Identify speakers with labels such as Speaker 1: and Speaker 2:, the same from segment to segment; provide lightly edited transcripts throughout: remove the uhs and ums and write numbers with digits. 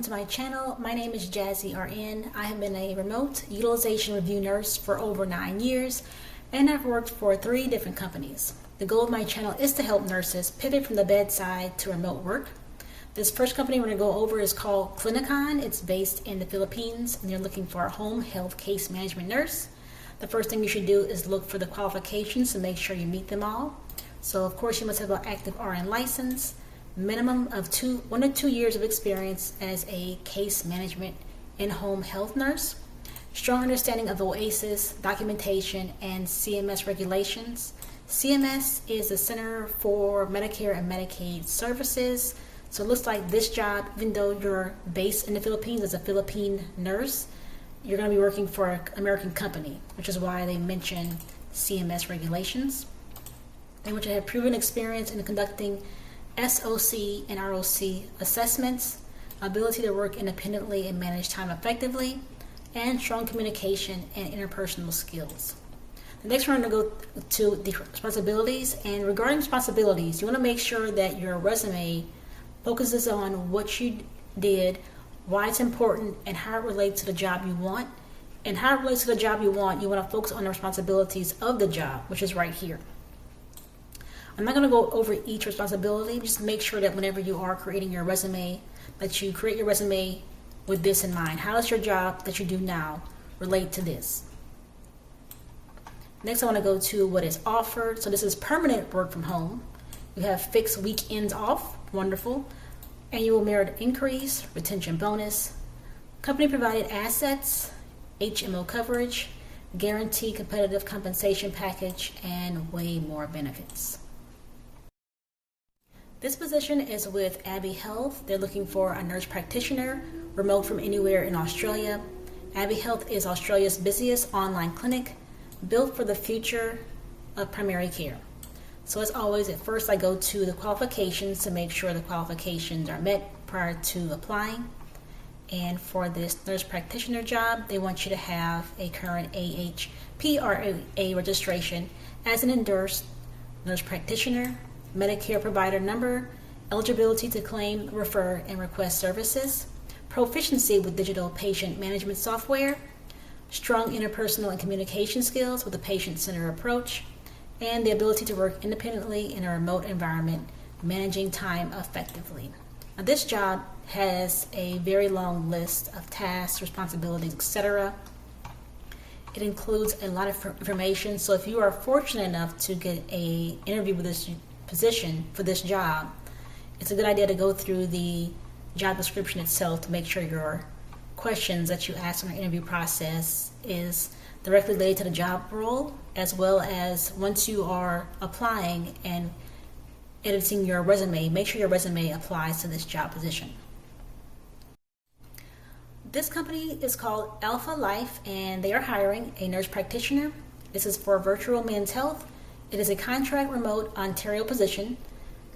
Speaker 1: to my channel. My name is Jazzy RN. I have been a remote utilization review nurse for over 9 years, and I've worked for 3 different companies. The goal of my channel is to help nurses pivot from the bedside to remote work. This first company we're going to go over is called Clinicon. It's based in the Philippines, and they're looking for a home health case management nurse. The first thing you should do is look for the qualifications to make sure you meet them all. So of course you must have an active RN license, minimum of 1 to 2 years of experience as a case management in-home health nurse, strong understanding of OASIS, documentation, and CMS regulations. CMS is the Center for Medicare and Medicaid Services. So it looks like this job, even though you're based in the Philippines as a Philippine nurse, you're going to be working for an American company, which is why they mention CMS regulations. And which have proven experience in conducting SOC and ROC assessments, ability to work independently and manage time effectively, and strong communication and interpersonal skills. The next we're going to go to the responsibilities. And regarding responsibilities, you want to make sure that your resume focuses on what you did, why it's important, and how it relates to the job you want. And how it relates to the job you want to focus on the responsibilities of the job, which is right here. I'm not going to go over each responsibility. Just make sure that whenever you are creating your resume, that you create your resume with this in mind. How does your job that you do now relate to this? Next, I want to go to what is offered. So this is permanent work from home. You have fixed weekends off. Wonderful. Annual merit increase, retention bonus, company provided assets, HMO coverage, guaranteed competitive compensation package, and way more benefits. This position is with Abbey Health. They're looking for a nurse practitioner, remote from anywhere in Australia. Abbey Health is Australia's busiest online clinic, built for the future of primary care. So as always, at first I go to the qualifications to make sure the qualifications are met prior to applying. And for this nurse practitioner job, they want you to have a current AHPRA registration as an endorsed nurse practitioner, Medicare provider number, eligibility to claim, refer, and request services, proficiency with digital patient management software, strong interpersonal and communication skills with a patient-centered approach, and the ability to work independently in a remote environment, managing time effectively. Now, this job has a very long list of tasks, responsibilities, etc. It includes a lot of information, so if you are fortunate enough to get an interview with this position for this job, it's a good idea to go through the job description itself to make sure your questions that you ask in the interview process is directly related to the job role, as well as once you are applying and editing your resume, make sure your resume applies to this job position. This company is called Alpha Life, and they are hiring a nurse practitioner. This is for virtual men's health. It is a contract remote Ontario position.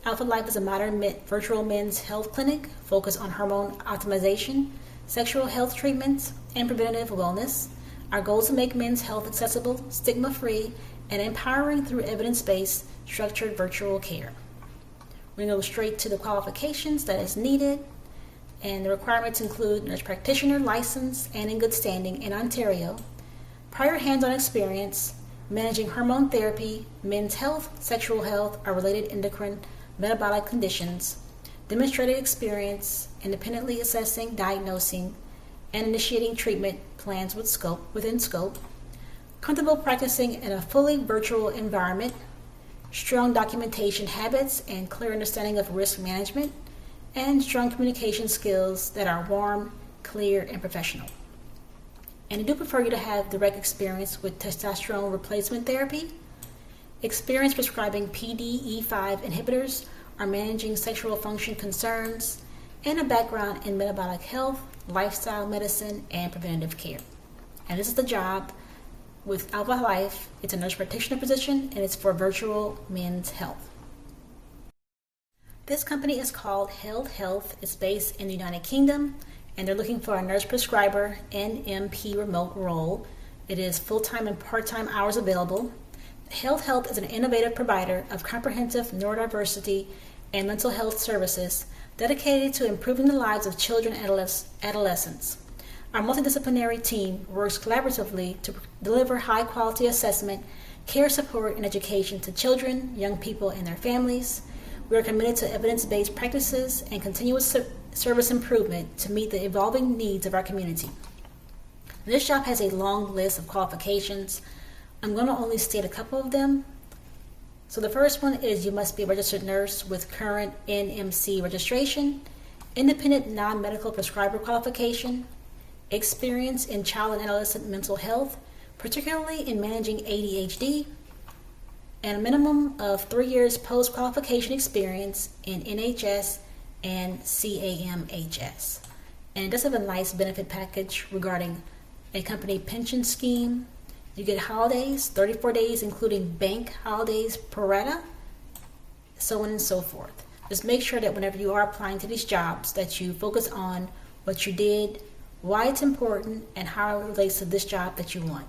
Speaker 1: Alpha Life is a modern virtual men's health clinic focused on hormone optimization, sexual health treatments, and preventative wellness. Our goal is to make men's health accessible, stigma-free, and empowering through evidence-based, structured virtual care. We're going to go straight to the qualifications that is needed, and the requirements include nurse practitioner license and in good standing in Ontario, prior hands-on experience managing hormone therapy, men's health, sexual health, or related endocrine metabolic conditions, demonstrated experience independently assessing, diagnosing, and initiating treatment plans within scope, comfortable practicing in a fully virtual environment, strong documentation habits and clear understanding of risk management, and strong communication skills that are warm, clear, and professional. And I do prefer you to have direct experience with testosterone replacement therapy, experience prescribing PDE5 inhibitors or managing sexual function concerns, and a background in metabolic health, lifestyle medicine, and preventative care. And this is the job with Alpha Life. It's a nurse practitioner position, and it's for virtual men's health. This company is called Held Health. It's based in the United Kingdom, and they're looking for a nurse prescriber NMP remote role. It is full-time and part-time hours available. Held Health is an innovative provider of comprehensive neurodiversity and mental health services dedicated to improving the lives of children and adolescents. Our multidisciplinary team works collaboratively to deliver high-quality assessment, care support, and education to children, young people, and their families. We are committed to evidence-based practices and continuous service improvement to meet the evolving needs of our community. This job has a long list of qualifications. I'm going to only state a couple of them. So the first one is you must be a registered nurse with current NMC registration, independent non-medical prescriber qualification, experience in child and adolescent mental health, particularly in managing ADHD, and a minimum of 3 years post-qualification experience in NHS and CAMHS. And it does have a nice benefit package regarding a company pension scheme. You get holidays, 34 days, including bank holidays pro rata, so on and so forth. Just make sure that whenever you are applying to these jobs that you focus on what you did, why it's important, and how it relates to this job that you want.